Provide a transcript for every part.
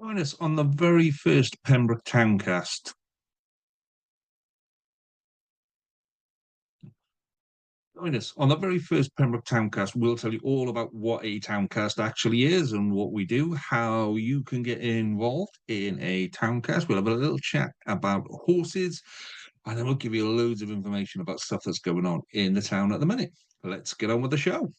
Join us on the very first Pembroke Towncast. Join us on the very first Pembroke Towncast. We'll tell you all about what a towncast actually is and what we do, how you can get involved in a towncast. We'll have a little chat about horses, and then we'll give you loads of information about stuff that's going on in the town at the minute. Let's get on with the show.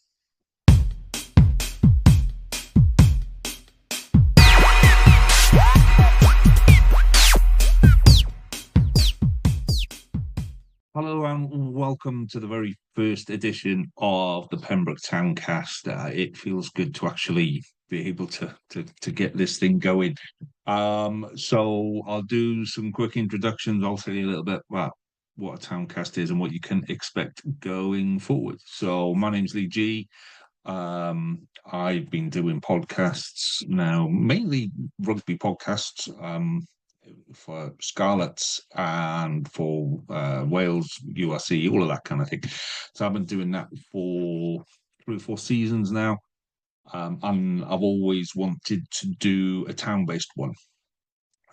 Hello and welcome to the very first edition of the Pembroke Towncast. It feels good to actually be able to get this thing going. So I'll do some quick introductions. I'll tell you a little bit about what a towncast is and what you can expect going forward. So my name's Lee G. I've been doing podcasts now, mainly rugby podcasts. For Scarlets and for Wales URC, all of that kind of thing. So I've been doing that for 3 or 4 seasons now, and I've always wanted to do a town-based one.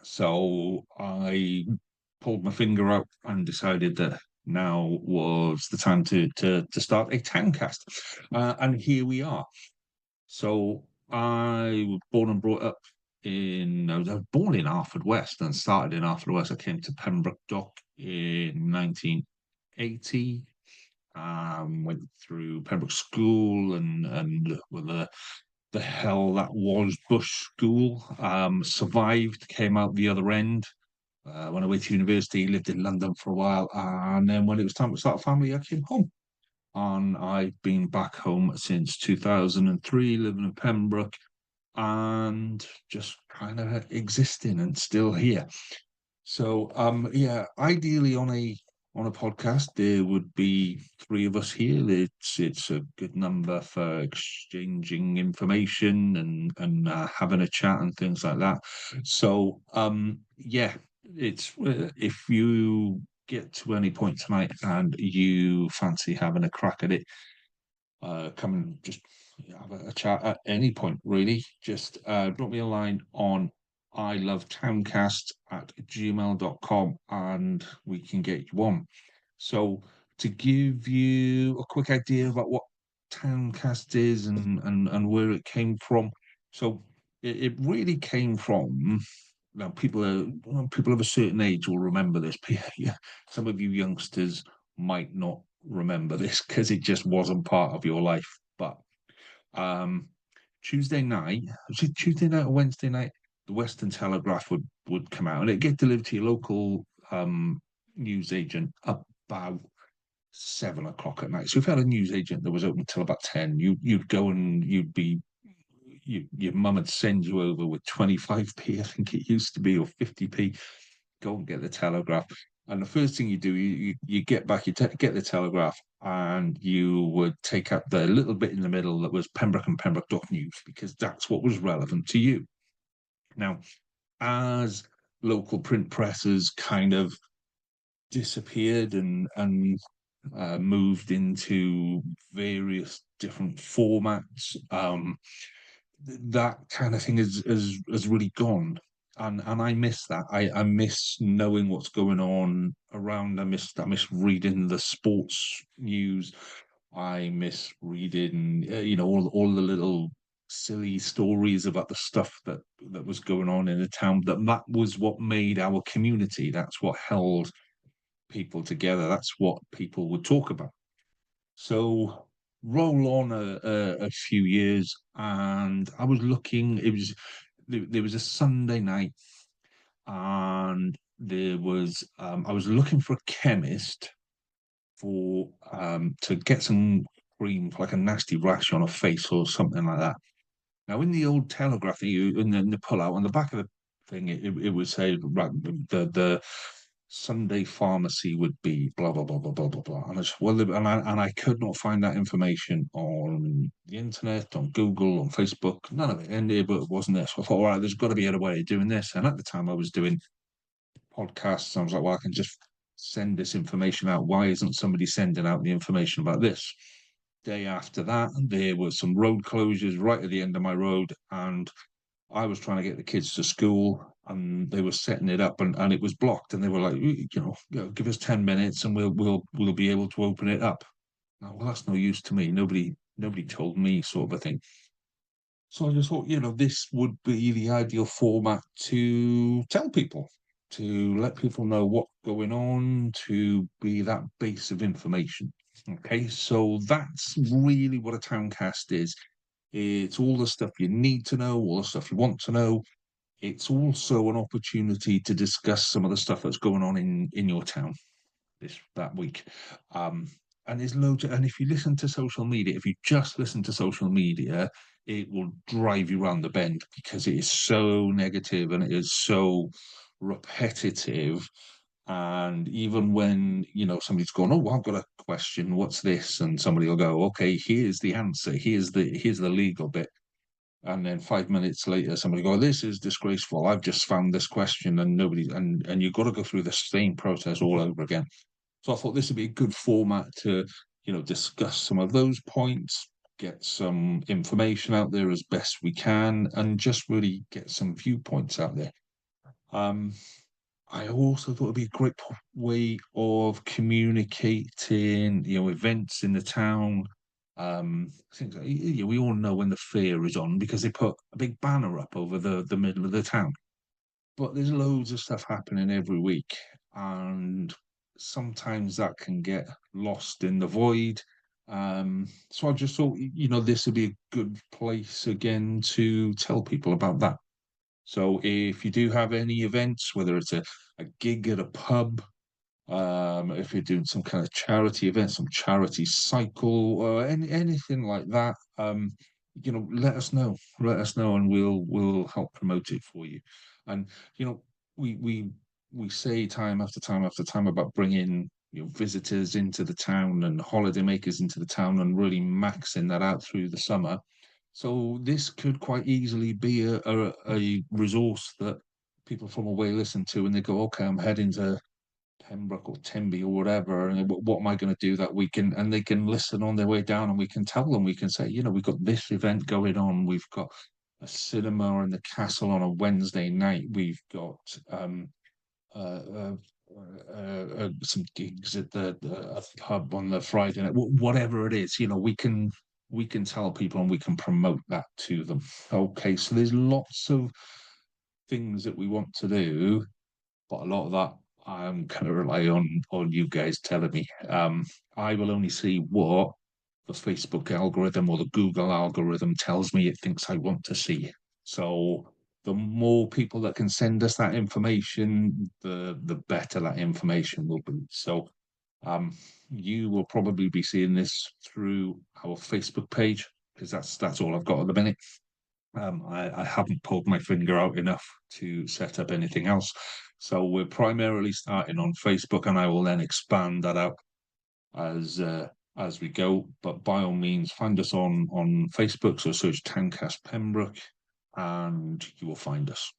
So I pulled my finger out and decided that now was the time to start a towncast, and here we are. So I was born and brought up I was born in Haverfordwest and started in Haverfordwest. I came to Pembroke Dock in 1980. Went through Pembroke School and with the hell that was Bush School. Survived, came out the other end. Went away to university, lived in London for a while, and then when it was time to start a family, I came home. And I've been back home since 2003, living in Pembroke, and just kind of existing and still here. So yeah, ideally on a podcast there would be 3 of us here. It's a good number for exchanging information and having a chat and things like that. So yeah, it's if you get to any point tonight and you fancy having a crack at it, come and just have a chat at any point, really. Just drop me a line on ilovetowncast@gmail.com and we can get you on. So to give you a quick idea about what Towncast is and where it came from. So it really came from, now people of a certain age will remember this. Some of you youngsters might not remember this because it just wasn't part of your life. But Tuesday night, was it Tuesday night or Wednesday night? The Western Telegraph would come out and it'd get delivered to your local news agent about 7 o'clock at night. So if you had a news agent that was open until about 10, you'd go and your mum would send you over with 25p, I think it used to be, or 50p. Go and get the Telegraph. And the first thing you do, you get back, get the Telegraph, and you would take out the little bit in the middle that was Pembroke and Pembroke Dock News, because that's what was relevant to you. Now, as local print presses kind of disappeared and moved into various different formats, that kind of thing has really gone. And I miss that. I miss knowing what's going on around. I miss reading the sports news. I miss reading, all the little silly stories about the stuff that was going on in the town. That was what made our community. That's what held people together. That's what people would talk about. So roll on a few years, and I was looking. There was a Sunday night, and there was I was looking for a chemist for to get some cream for like a nasty rash on a face or something like that. Now, in the old Telegraph, in the pull out on the back of the thing, it would say, right, the Sunday pharmacy would be blah blah blah blah blah blah blah. And I could not find that information on the internet, on Google, on Facebook, none of it. And it wasn't this. So I thought, all right, there's got to be a way of doing this. And at the time, I was doing podcasts. I was like, well, I can just send this information out. Why isn't somebody sending out the information about this? Day after that, there were some road closures right at the end of my road, and I was trying to get the kids to school and they were setting it up and it was blocked and they were like, give us 10 minutes and we'll be able to open it up. Oh, well, that's no use to me. Nobody told me, sort of a thing. So I just thought, this would be the ideal format to tell people, to let people know what's going on, to be that base of information. Okay, so that's really what a towncast is. It's all the stuff you need to know, all the stuff you want to know. It's also an opportunity to discuss some of the stuff that's going on in your town that week. Um, and there's loads and if you listen to social media, if you just listen to social media, it will drive you round the bend because it is so negative and it is so repetitive. And even when somebody's going, oh, well, I've got a question, what's this? And somebody will go, okay, here's the answer, here's the legal bit. And then 5 minutes later, somebody go, this is disgraceful. I've just found this question, and nobody, and you've got to go through the same process all over again. So I thought this would be a good format to, discuss some of those points, get some information out there as best we can, and just really get some viewpoints out there. Um, I also thought it'd be a great way of communicating, events in the town. Things like, we all know when the fair is on because they put a big banner up over the middle of the town. But there's loads of stuff happening every week, and sometimes that can get lost in the void. So I just thought, this would be a good place again to tell people about that. So if you do have any events, whether it's a gig at a pub, if you're doing some kind of charity event, some charity cycle, or anything like that, let us know. Let us know, and we'll help promote it for you. And you know, we we we say time after time after time about bringing visitors into the town and holidaymakers into the town and really maxing that out through the summer. So this could quite easily be a resource that people from away listen to, and they go, okay, I'm heading to Pembroke or Tenby or whatever, and what am I going to do that weekend? And they can listen on their way down, and we can tell them, we can say, we've got this event going on, we've got a cinema in the castle on a Wednesday night, we've got uh, uh, some gigs at the pub on the Friday night, whatever it is, we can tell people and we can promote that to them. Okay, so there's lots of things that we want to do, but a lot of that I'm going to rely on you guys telling me. I will only see what the Facebook algorithm or the Google algorithm tells me it thinks I want to see. So the more people that can send us that information, the better that information will be. So you will probably be seeing this through our Facebook page because that's all I've got at the minute. I haven't pulled my finger out enough to set up anything else. So we're primarily starting on Facebook, and I will then expand that out as we go. But by all means, find us on Facebook. So search Towncast Pembroke, and you will find us,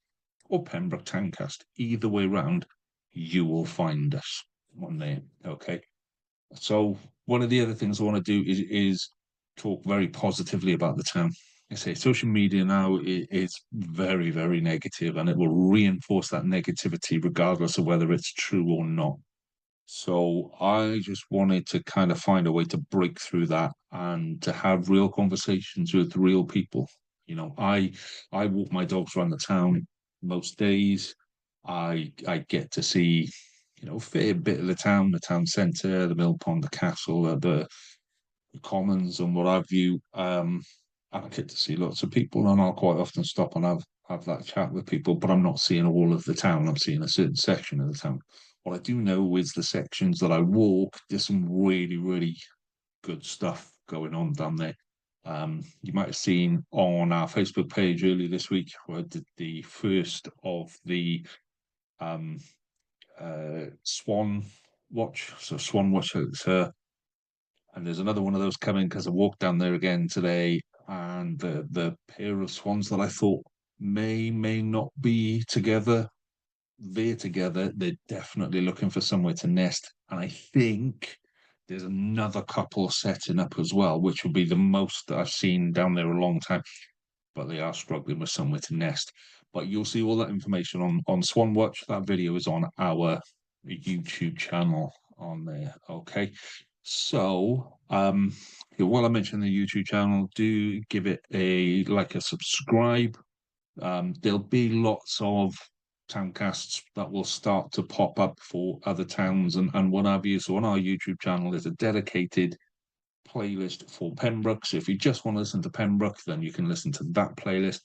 or Pembroke Towncast. Either way round, you will find us on there. Okay. So one of the other things I want to do is talk very positively about the town. I say social media now is very, very negative, and it will reinforce that negativity regardless of whether it's true or not. So I just wanted to kind of find a way to break through that and to have real conversations with real people. I walk my dogs around the town most days. I get to see, a fair bit of the town centre, the mill pond, the castle, the commons, and what have you. And I get to see lots of people, and I'll quite often stop and have that chat with people. But I'm not seeing all of the town. I'm seeing a certain section of the town. What I do know is the sections that I walk, there's some really, really good stuff going on down there. You might have seen on our Facebook page earlier this week, where I did the first of the Swan Watch. So Swan Watch, and there's another one of those coming because I walked down there again today, and the pair of swans that I thought may not be together, they're together. They're definitely looking for somewhere to nest, and I think there's another couple setting up as well, which will be the most that I've seen down there a long time. but they are struggling with somewhere to nest. But you'll see all that information on Swan Watch. That video is on our YouTube channel on there. Okay. So, while I mentioned the YouTube channel, do give it a like, a subscribe. There'll be lots of towncasts that will start to pop up for other towns and what have you. So on our YouTube channel, there's a dedicated playlist for Pembroke. So if you just want to listen to Pembroke, then you can listen to that playlist.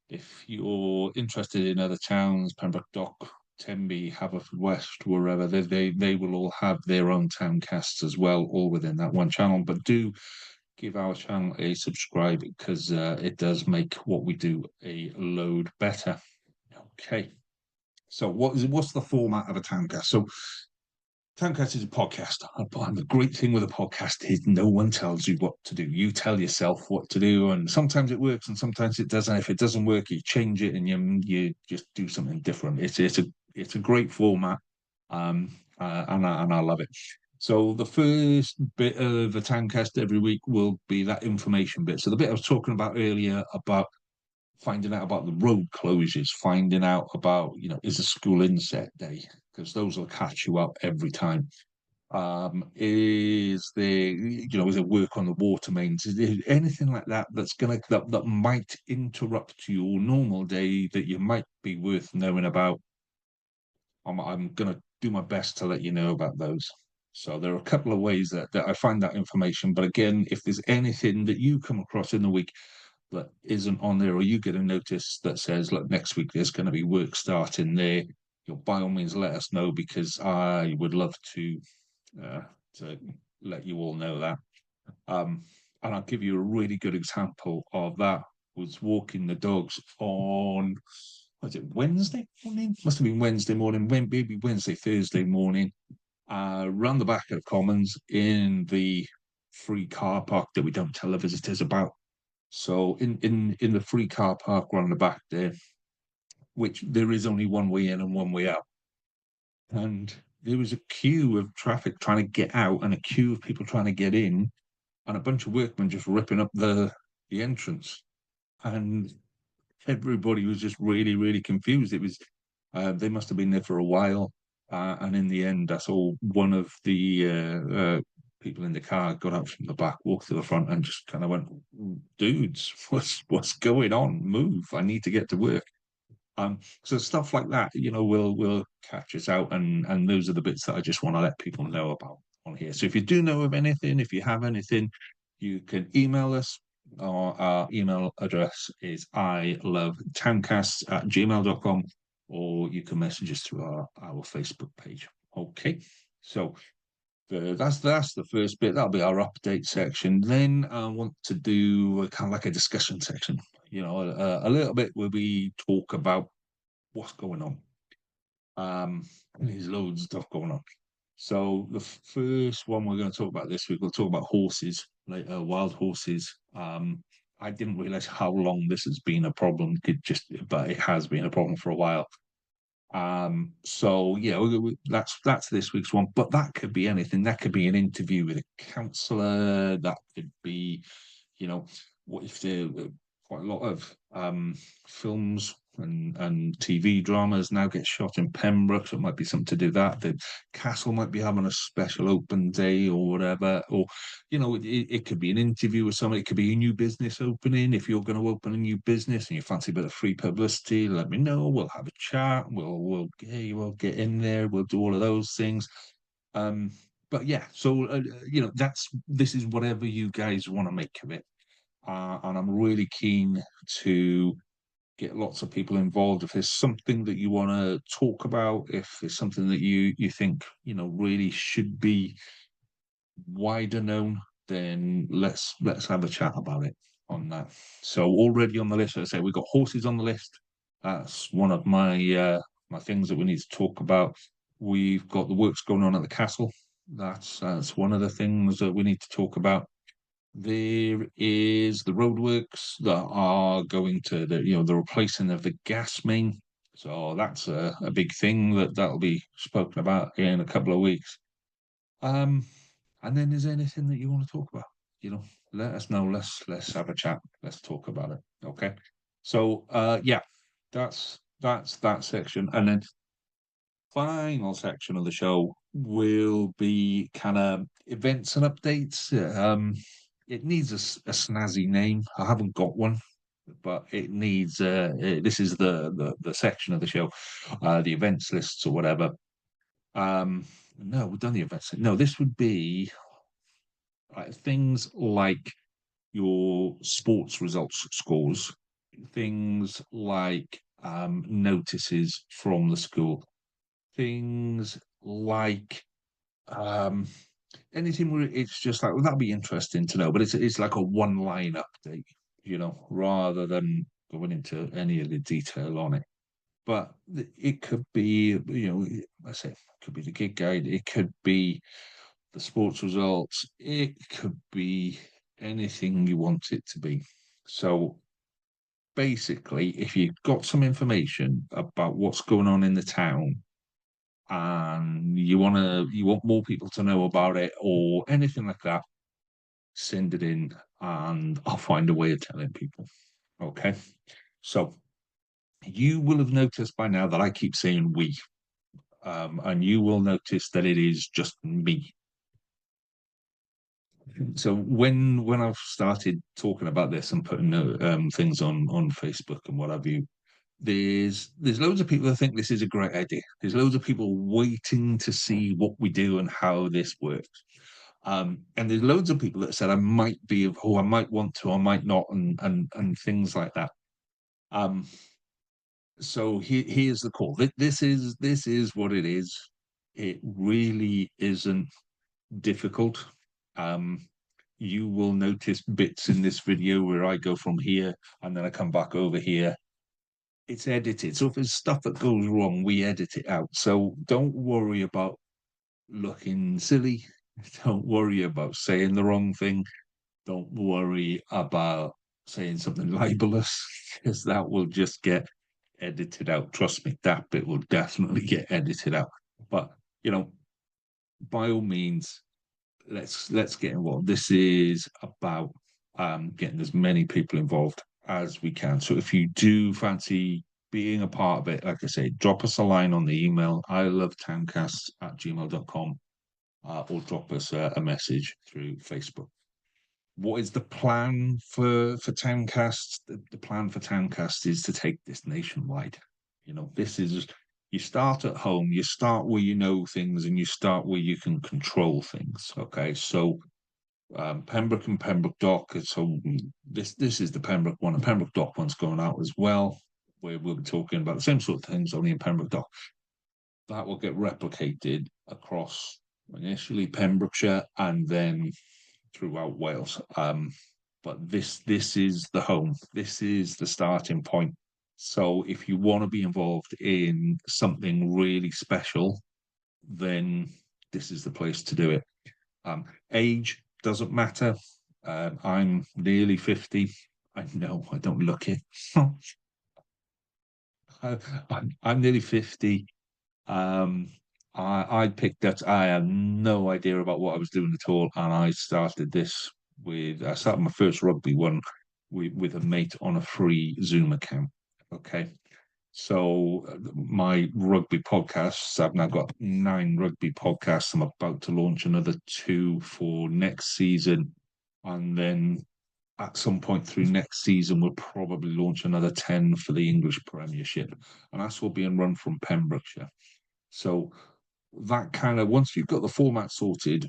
If you're interested in other towns, Pembroke Dock, Tenby, Haverfordwest, wherever, they will all have their own towncasts as well, all within that one channel. But do give our channel a subscribe because it does make what we do a load better. Okay. So what's the format of a towncast? So Towncast is a podcast. And the great thing with a podcast is no one tells you what to do. You tell yourself what to do, and sometimes it works, and sometimes it doesn't. If it doesn't work, you change it, and you just do something different. It's a great format, and I love it. So the first bit of the Towncast every week will be that information bit. So the bit I was talking about earlier about finding out about the road closures, finding out about, is a school inset day, because those will catch you up every time. Is there work on the water mains? Is there anything like that that might interrupt your normal day that you might be worth knowing about? I'm gonna do my best to let you know about those. So there are a couple of ways that I find that information. But again, if there's anything that you come across in the week that isn't on there, or you get a notice that says, look, next week there's going to be work starting there, by all means let us know, because I would love to let you all know that. And I'll give you a really good example of that. Was walking the dogs on, was it Wednesday morning? Must have been Wednesday morning, maybe Wednesday, Thursday morning, round the back of Commons in the free car park that we don't tell the visitors about. So in the free car park around the back there, which there is only one way in and one way out, and there was a queue of traffic trying to get out and a queue of people trying to get in, and a bunch of workmen just ripping up the entrance, and everybody was just really, really confused. It was they must have been there for a while, and in the end, I saw one of the people in the car got out from the back, walked to the front, and just kind of went, "Dudes, what's going on? Move! I need to get to work." So stuff like that, will catch us out, and those are the bits that I just want to let people know about on here. So if you do know of anything, if you have anything, you can email us. Our email address is ilovetowncast@gmail.com, or you can message us through our Facebook page. Okay, so that's the first bit. That'll be our update section. Then I want to do kind of like a discussion section. A little bit where we talk about what's going on. There's loads of stuff going on. So the first one we're going to talk about this week, we'll talk about horses, like wild horses. I didn't realize how long this has been a problem. But it has been a problem for a while. So yeah, that's this week's one, but that could be anything. That could be an interview with a counsellor. That could be, what if there quite a lot of films and TV dramas now get shot in Pembroke, so it might be something to do that. The castle might be having a special open day or whatever, or it could be an interview with someone. It could be a new business opening. If you're going to open a new business and you fancy a bit of free publicity, let me know. We'll have a chat. We'll get in there. We'll do all of those things. But yeah, so this is whatever you guys want to make of it. And I'm really keen to get lots of people involved. If there's something that you want to talk about, if there's something that you think really should be wider known, then let's have a chat about it on that. So already on the list, as I say, we've got horses on the list. That's one of my my things that we need to talk about. We've got the works going on at the castle. That's one of the things that we need to talk about. There is the roadworks that are going to the replacing of the gas main. So that's a big thing that'll be spoken about in a couple of weeks. And then is there anything that you want to talk about? let us know. Let's have a chat. Let's talk about it. Okay. So yeah, that's that section. And then final section of the show will be kind of events and updates. It needs a snazzy name. I haven't got one, but it needs. This is the section of the show, the events lists or whatever. No, we've done the events. No, this would be things like your sports results scores, things like notices from the school, things like um, anything where it's just like, well, that'd be interesting to know, but it's like a one line update, rather than going into any of the detail on it. But it could be, I say, it could be the gig guide, it could be the sports results, it could be anything you want it to be. So basically, if you've got some information about what's going on in the town and you want more people to know about it or anything like that, send it in and I'll find a way of telling people. Okay. So you will have noticed by now that I keep saying we, and you will notice that it is just me. So when I've started talking about this and putting things on Facebook and what have you, there's loads of people that think this is a great idea. There's loads of people waiting to see what we do and how this works. And there's loads of people that said I might be, I might want to, I might not, and things like that. So here's the call. This is what it is. It really isn't difficult. Um, you will notice bits in this video where I go from here and then I come back over here. It's edited. So if there's stuff that goes wrong, we edit it out. So don't worry about looking silly. Don't worry about saying the wrong thing. Don't worry about saying something libelous, because that will just get edited out. Trust me, that bit will definitely get edited out. But by all means, let's get involved. This is about getting as many people involved as we can. So if you do fancy being a part of it, like I say, drop us a line on the email, ilovetowncast@gmail.com, or drop us a message through Facebook. What is the plan for Towncast? The plan for Towncast is to take this nationwide. This is, you start at home, you start where you know things, and you start where you can control things. Okay, so Pembroke and Pembroke Dock. So this is the Pembroke one, and Pembroke Dock one's going out as well, where we'll be talking about the same sort of things, only in Pembroke Dock. That will get replicated across initially Pembrokeshire and then throughout Wales. But this is the home. This is the starting point. So if you want to be involved in something really special, then this is the place to do it. Age doesn't matter. I'm nearly 50. I know I don't look it. I'm nearly 50. I picked that. I had no idea about what I was doing at all, and I started this I started my first rugby one with a mate on a free Zoom account. Okay. So my rugby podcasts, I've now got 9 rugby podcasts. I'm about to launch another 2 for next season. And then at some point through next season, we'll probably launch another 10 for the English Premiership. And that's all being run from Pembrokeshire. So that kind of, once you've got the format sorted,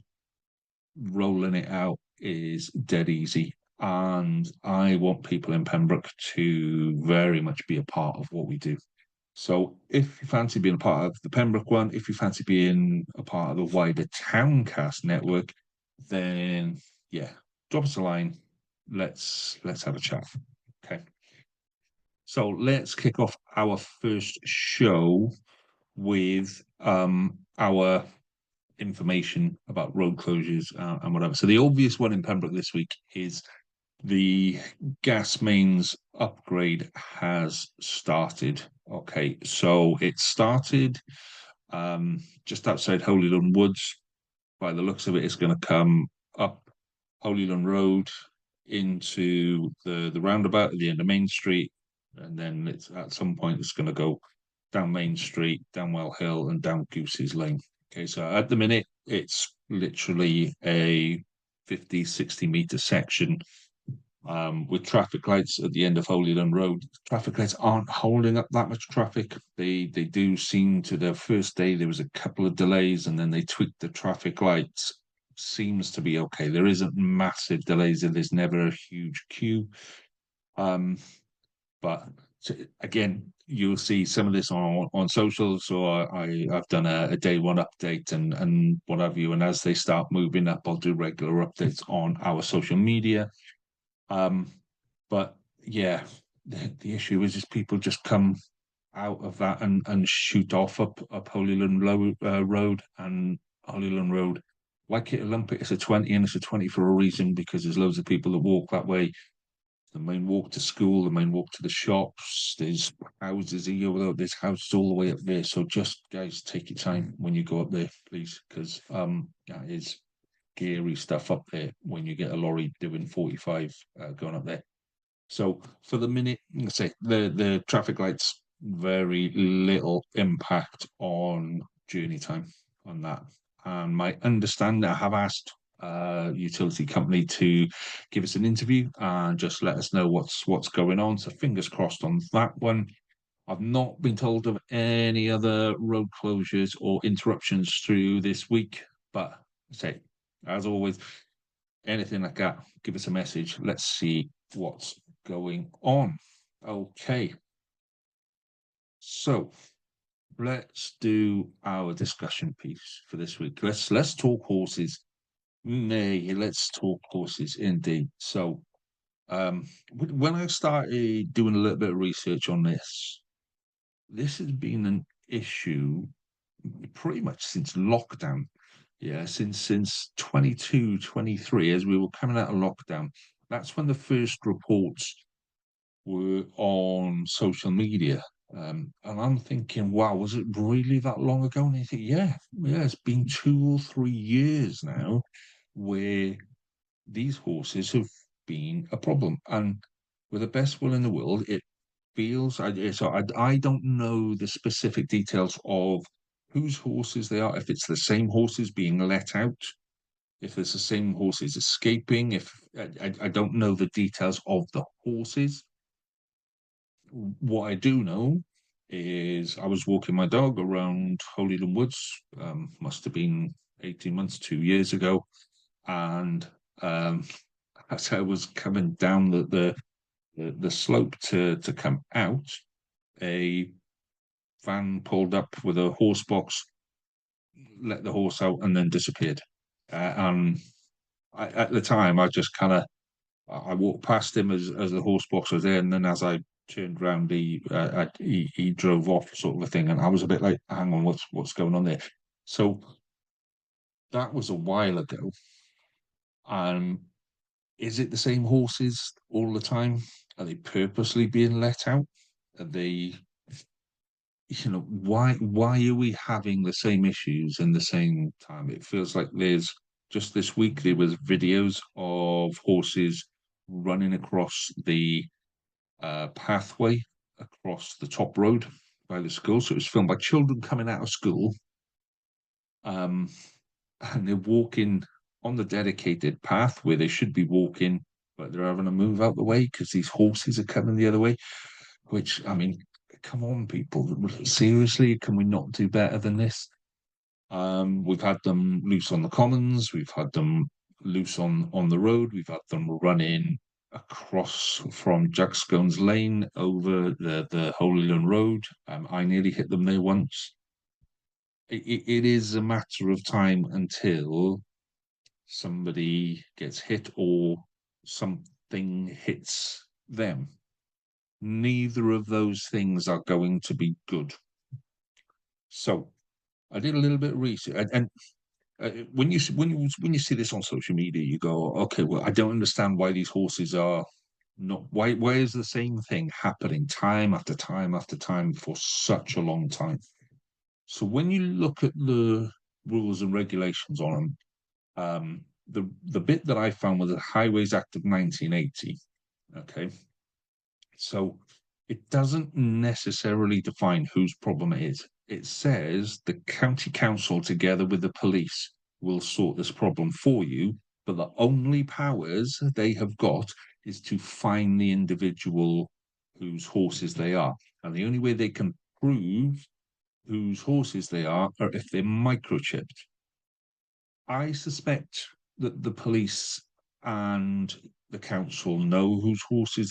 rolling it out is dead easy. And I want people in Pembroke to very much be a part of what we do. So if you fancy being a part of the Pembroke one, if you fancy being a part of the wider Towncast network, then yeah, drop us a line. Let's have a chat. Okay. So let's kick off our first show with our information about road closures and whatever. So the obvious one in Pembroke this week is the gas mains upgrade has started. Okay, so it started just outside Holyland Woods. By the looks of it, it's going to come up Holyland Road into the roundabout at the end of Main Street, and then it's at some point it's going to go down Main Street, down Well Hill, and down Goose's Lane. Okay, so at the minute it's literally a 50, 60 meter section with traffic lights at the end of Holyland Road. Traffic lights aren't holding up that much traffic. They do seem to the first day there was a couple of delays, and then they tweaked the traffic lights. Seems to be okay. There isn't massive delays, and there's never a huge queue. But again, you'll see some of this on socials, or I've done a day one update and what have you. And as they start moving up, I'll do regular updates on our social media. But yeah, the issue is just people just come out of that and shoot off up Holyland Road, and Holyland Road, like it or lump it, it's a 20 and it's a 20 for a reason, because there's loads of people that walk that way. The main walk to school, the main walk to the shops, there's houses here, there's houses all the way up there. So just guys, take your time when you go up there, please, because that is scary stuff up there when you get a lorry doing 45 going up there. So for the minute, let's say the traffic lights, very little impact on journey time on that. And my understanding, I have asked utility company to give us an interview and just let us know what's going on. So fingers crossed on that one. I've not been told of any other road closures or interruptions through this week, but say as always, anything like that, give us a message. Let's see what's going on. Okay. So let's do our discussion piece for this week. Let's talk horses. Nay, let's talk horses indeed. So when I started doing a little bit of research on this has been an issue pretty much since lockdown. Yeah, since 22, 23, as we were coming out of lockdown. That's when the first reports were on social media. And I'm thinking, wow, was it really that long ago? And I think, yeah, it's been 2 or 3 years now where these horses have been a problem. And with the best will in the world, it feels, I don't know the specific details of whose horses they are, if it's the same horses being let out, if it's the same horses escaping, if I don't know the details of the horses. What I do know is I was walking my dog around Holyland Woods, must have been 18 months, 2 years ago. And as I was coming down the slope to come out, a van pulled up with a horse box, let the horse out, and then disappeared. And at the time, I just kind of I walked past him as the horse box was there, and then as I turned round, he drove off, sort of a thing, and I was a bit like, "Hang on, what's going on there?" So that was a while ago. And is it the same horses all the time? Are they purposely being let out? Are they, why are we having the same issues in the same time? It feels like there's just this week there was videos of horses running across the pathway across the top road by the school. So it was filmed by children coming out of school, and they're walking on the dedicated path where they should be walking, but they're having to move out the way because these horses are coming the other way. Which, I mean, come on, people, seriously, can we not do better than this? We've had them loose on the commons, we've had them loose on the road, we've had them running across from Jackscones Lane over the Holyland Road. I nearly hit them there once. It is a matter of time until somebody gets hit or something hits them. Neither of those things are going to be good. So I did a little bit of research, and when you see this on social media, you go, okay, well, I don't understand why these horses are not. Why is the same thing happening time after time after time for such a long time? So when you look at the rules and regulations on them, the bit that I found was the Highways Act of 1980. Okay, so it doesn't necessarily define whose problem it is. It says the county council, together with the police, will sort this problem for you, but the only powers they have got is to find the individual whose horses they are. And the only way they can prove whose horses they are if they're microchipped. I suspect that the police and the council know whose horses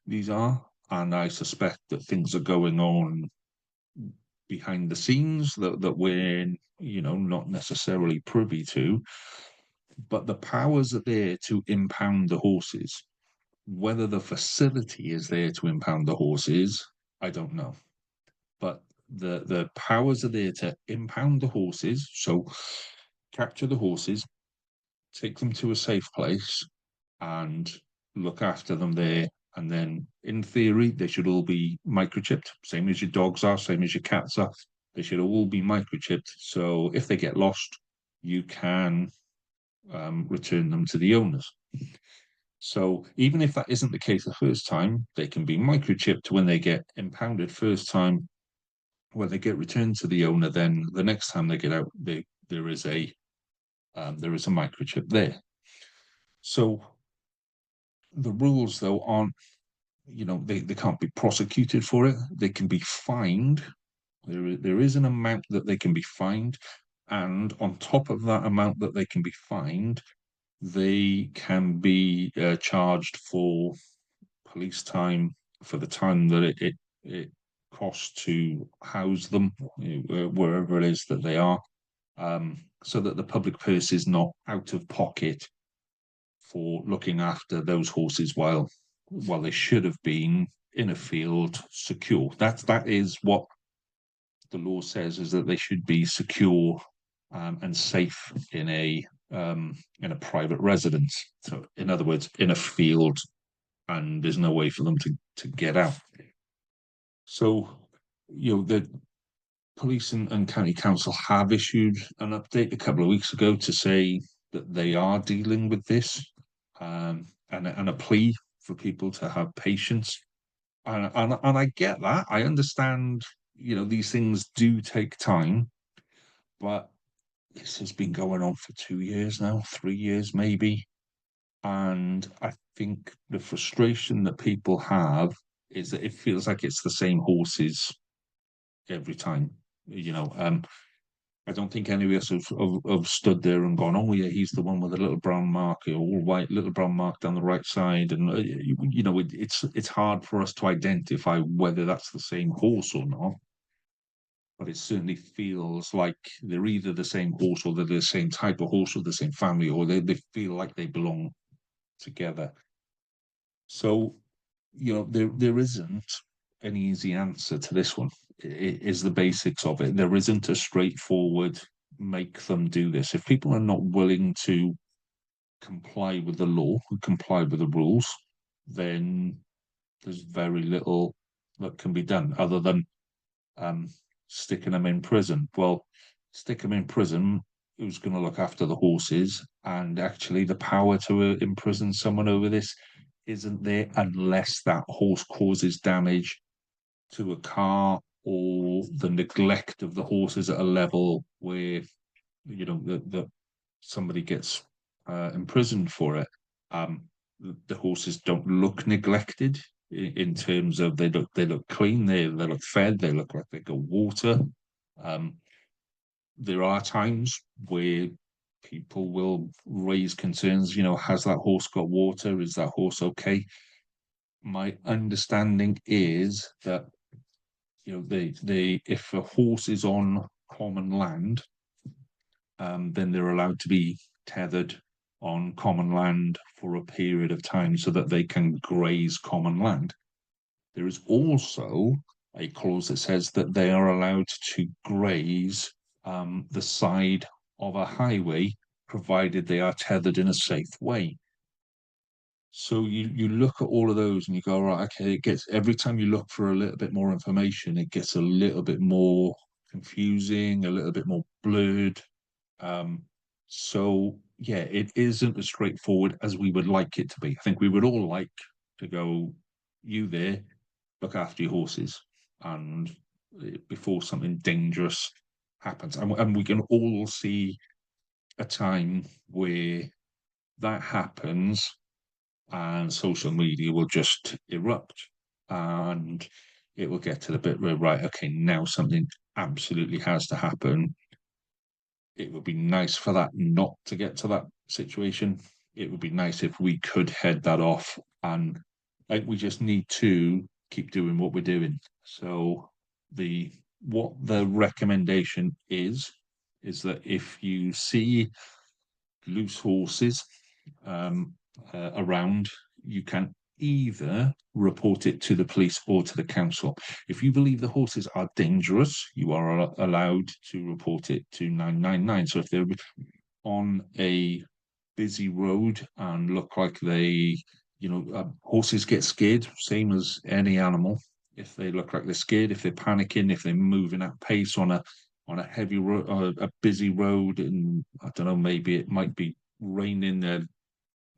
these are, and I suspect that things are going on behind the scenes that we're, not necessarily privy to. But the powers are there to impound the horses. Whether the facility is there to impound the horses, I don't know. But the powers are there to impound the horses, so capture the horses, take them to a safe place, and look after them there. And then, in theory, they should all be microchipped, same as your dogs are, same as your cats are. They should all be microchipped. So if they get lost, you can return them to the owners. So even if that isn't the case the first time, they can be microchipped when they get impounded first time. When they get returned to the owner, then the next time they get out, there is a microchip there. So the rules, though, aren't, they can't be prosecuted for it. They can be fined. There is an amount that they can be fined. And on top of that amount that they can be fined, they can be charged for police time, for the time that it costs to house them, wherever it is that they are, so that the public purse is not out of pocket for looking after those horses while they should have been in a field secure. That is what the law says, is that they should be secure and safe in a private residence. So, in other words, in a field, and there's no way for them to get out. So, the police and county council have issued an update a couple of weeks ago to say that they are dealing with this, and a plea for people to have patience. And I get that. I understand, these things do take time, but this has been going on for 2 years now, 3 years maybe. And I think the frustration that people have is that it feels like it's the same horses every time. I don't think any of us have stood there and gone, "Oh yeah, he's the one with a little brown mark, or all white little brown mark down the right side." And it's hard for us to identify whether that's the same horse or not. But it certainly feels like they're either the same horse, or they're the same type of horse, or the same family, or they feel like they belong together. So, there isn't an easy answer to this one. It is the basics of it. There isn't a straightforward make them do this. If people are not willing to comply with the law, comply with the rules, then there's very little that can be done other than sticking them in prison. Well, stick them in prison. Who's going to look after the horses? And actually, the power to imprison someone over this isn't there unless that horse causes damage to a car, or the neglect of the horses at a level where that somebody gets imprisoned for it. The horses don't look neglected in terms of they look clean, they look fed, they look like they got water. There are times where people will raise concerns. Has that horse got water? Is that horse okay? My understanding is that they if a horse is on common land, then they're allowed to be tethered on common land for a period of time so that they can graze common land. There is also a clause that says that they are allowed to graze the side of a highway, provided they are tethered in a safe way. So you look at all of those and you go, right, okay, it gets, every time you look for a little bit more information, it gets a little bit more confusing, a little bit more blurred. So yeah, it isn't as straightforward as we would like it to be. I think we would all like to go, you there, look after your horses, and before something dangerous happens, and we can all see a time where that happens, and social media will just erupt, and it will get to the bit where, right, okay, now something absolutely has to happen. It would be nice for that not to get to that situation. It would be nice if we could head that off, and like we just need to keep doing what we're doing. So the what the recommendation is that if you see loose horses um, around, you can either report it to the police or to the council. If you believe the horses are dangerous, you are allowed to report it to 999. So if they're on a busy road and look like horses get scared, same as any animal. If they look like they're scared, if they're panicking, if they're moving at pace on a heavy road, a busy road, and I don't know, maybe it might be raining, there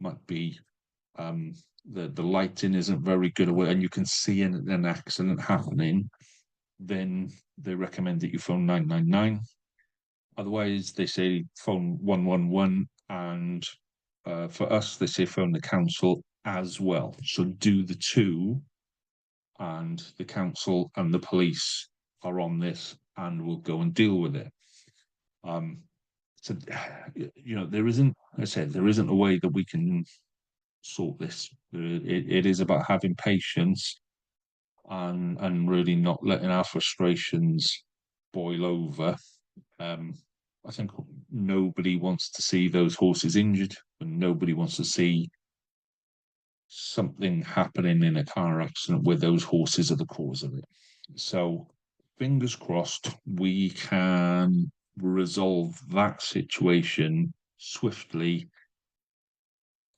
might be the lighting isn't very good away, and you can see an accident happening, then they recommend that you phone 999. Otherwise, they say phone 111, and for us, they say phone the council as well. So do the two, and the council and the police are on this, and will go and deal with it. Um, so, there isn't, I said, there isn't a way that we can sort this. It is about having patience and really not letting our frustrations boil over. Um, I think nobody wants to see those horses injured, and nobody wants to see something happening in a car accident where those horses are the cause of it. So, fingers crossed, we can resolve that situation swiftly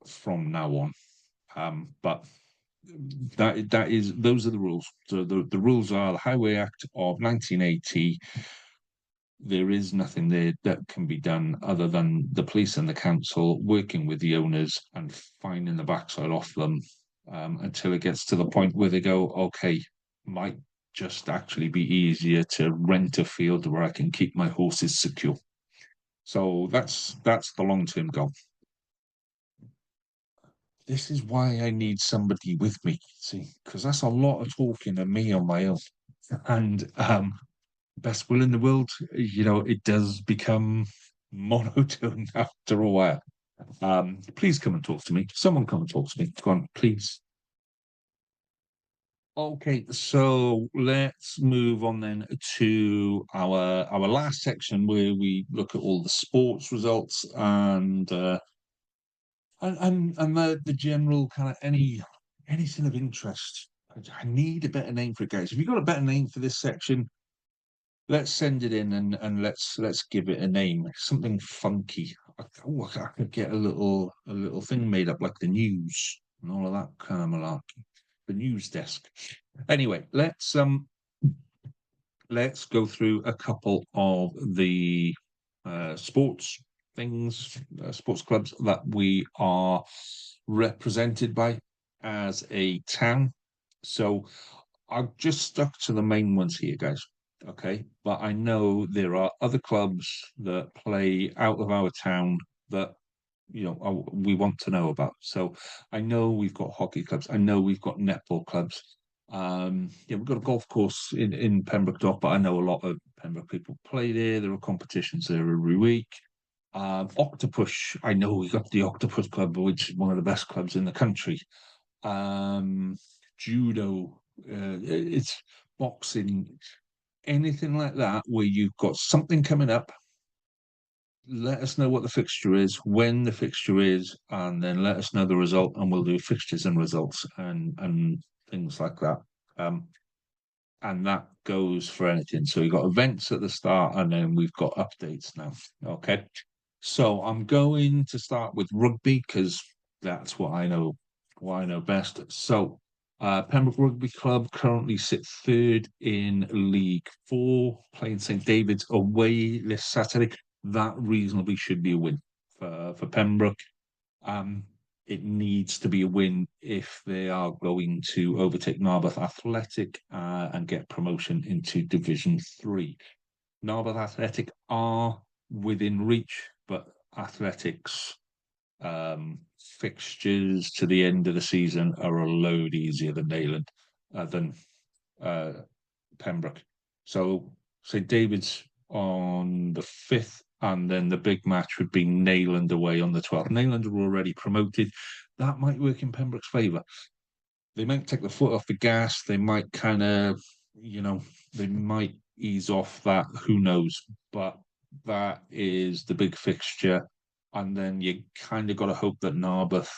from now on. But that is those are the rules. So the rules are the Highway Act of 1980. There is nothing there that can be done other than the police and the council working with the owners and finding the backside off them, until it gets to the point where they go, okay, might just actually be easier to rent a field where I can keep my horses secure. So that's the long term goal. This is why I need somebody with me, see, because that's a lot of talking to me on my own. And best will in the world, it does become monotone after a while. Please come and talk to me. Someone come and talk to me. Go on, please. Okay, so let's move on then to our last section where we look at all the sports results and the general kind of anything of interest. I need a better name for it, guys. Have you got a better name for this section? Let's send it in and let's give it a name. Something funky. I could get a little thing made up like the news and all of that kind of malarkey. The news desk. Anyway, let's go through a couple of the sports things, sports clubs that we are represented by as a town. So I've just stuck to the main ones here, guys. Okay, but I know there are other clubs that play out of our town that we want to know about. So I know we've got hockey clubs. I know we've got netball clubs. Yeah, we've got a golf course in Pembroke Dock, but I know a lot of Pembroke people play there. There are competitions there every week. Octopus, I know we got the Octopus Club, which is one of the best clubs in the country. Judo, it's boxing, anything like that where you've got something coming up. Let us know what the fixture is, when the fixture is, and then let us know the result, and we'll do fixtures and results and things like that. And that goes for anything. So we've got events at the start, and then we've got updates now. Okay. So I'm going to start with rugby because that's what I know best. So Pembroke Rugby Club currently sit third in League Four, playing St David's away this Saturday. That reasonably should be a win. for Pembroke. Um, it needs to be a win if they are going to overtake Narberth Athletic and get promotion into Division 3. Narberth Athletic are within reach, but Athletics fixtures to the end of the season are a load easier than Nayland than uh, Pembroke. So St David's on the 5th, and then the big match would be Nayland away on the 12th. Nayland are already promoted. That might work in Pembroke's favour. They might take the foot off the gas. They might kind of, they might ease off that. Who knows? But that is the big fixture. And then you kind of got to hope that Narberth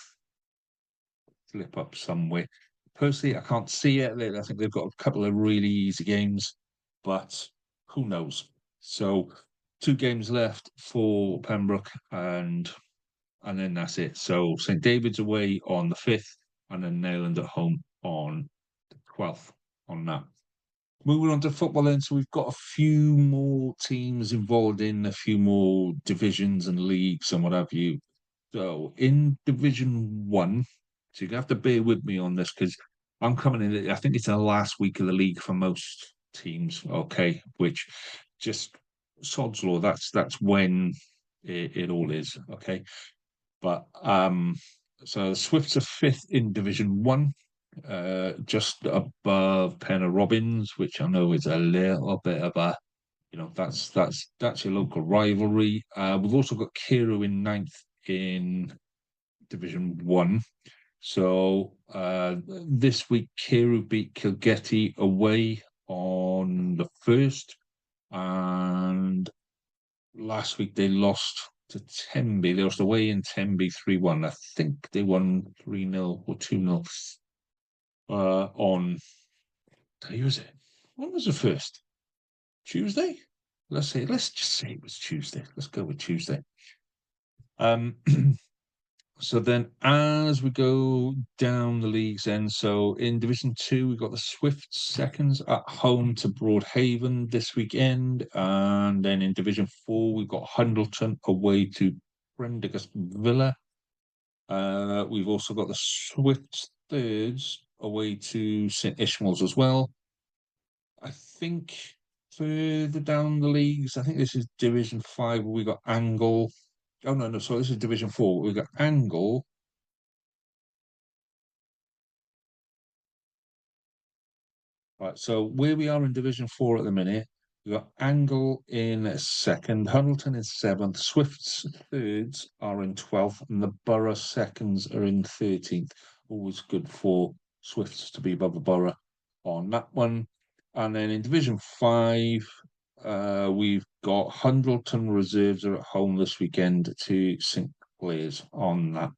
slip up somewhere. Personally, I can't see it. I think they've got a couple of really easy games, but who knows? So, 2 games left for Pembroke, and then that's it. So St David's away on the 5th, and then Nayland at home on the 12th on that. Moving on to football then, so we've got a few more teams involved in a few more divisions and leagues and what have you. So in Division 1, so you're going to have to bear with me on this because I'm coming in, I think it's the last week of the league for most teams, okay, which just sod's law, that's when it all is, okay. But so the Swifts are 5th in Division 1, just above Penna Robins, which I know is a little bit of a, that's your local rivalry. We've also got Carew in 9th in Division 1. So this week, Carew beat Kilgetty away on the 1st, and last week they lost to Tenby. They lost away in Tenby 3-1. I think they won 3-0 or 2-0 on, who was it? When was the first? Tuesday? Let's just say it was Tuesday. Let's go with Tuesday. Um, so then as we go down the leagues then, so in Division 2, we've got the Swift seconds at home to Broadhaven this weekend. And then in Division 4, we've got Hundleton away to Prendergast Villa. We've also got the Swift thirds away to St Ishmael's as well. I think further down the leagues, I think this is Division 5 where we got Angle. Oh, no, sorry, this is Division 4. We've got Angle. Right, so where we are in Division 4 at the minute, we've got Angle in 2nd, Huddleton in 7th, Swifts thirds are in 12th, and the Borough seconds are in 13th. Always good for Swifts to be above the Borough on that one. And then in Division 5, we've got Hundleton reserves are at home this weekend to St Clair's on that.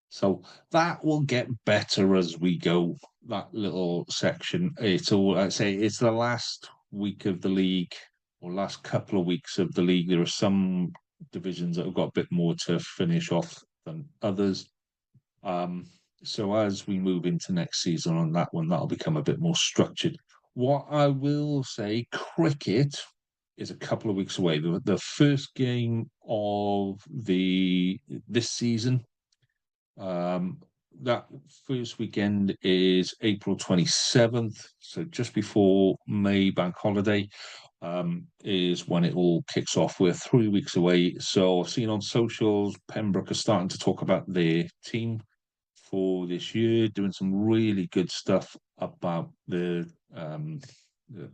So that will get better as we go. That little section. It's all, I'd say it's the last week of the league, or last couple of weeks of the league. There are some divisions that have got a bit more to finish off than others. So as we move into next season on that one, that'll become a bit more structured. What I will say, cricket is a couple of weeks away. The first game of this season, that first weekend is April 27th, so just before May bank holiday, is when it all kicks off. We're 3 weeks away. So I've seen on socials, Pembroke are starting to talk about their team for this year, doing some really good stuff about the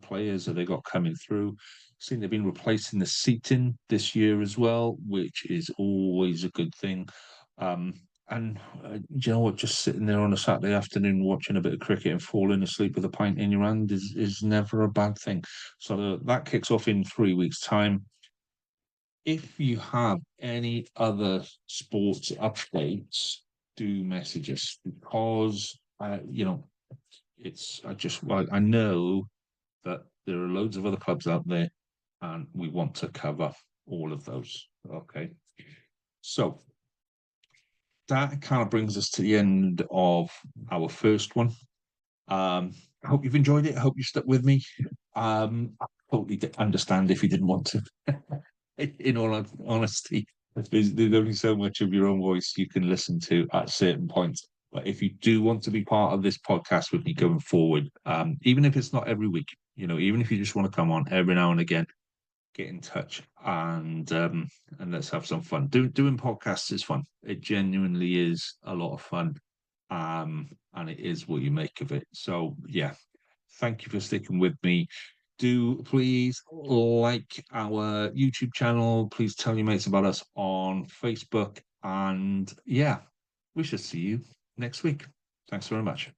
players that they got coming through. Seen they've been replacing the seating this year as well, which is always a good thing. And you know what? Just sitting there on a Saturday afternoon watching a bit of cricket and falling asleep with a pint in your hand is never a bad thing. So that kicks off in 3 weeks' time. If you have any other sports updates, do message us because I know that there are loads of other clubs out there, and we want to cover all of those. Okay, so that kind of brings us to the end of our first one. I hope you've enjoyed it. I hope you stuck with me. I totally understand if you didn't want to, in all honesty. There's only so much of your own voice you can listen to at certain points. But if you do want to be part of this podcast with me going forward, even if it's not every week, even if you just want to come on every now and again, get in touch and let's have some fun. Doing podcasts is fun. It genuinely is a lot of fun. And it is what you make of it. So yeah, thank you for sticking with me. Do please like our YouTube channel. Please tell your mates about us on Facebook. And yeah, we shall see you next week. Thanks very much.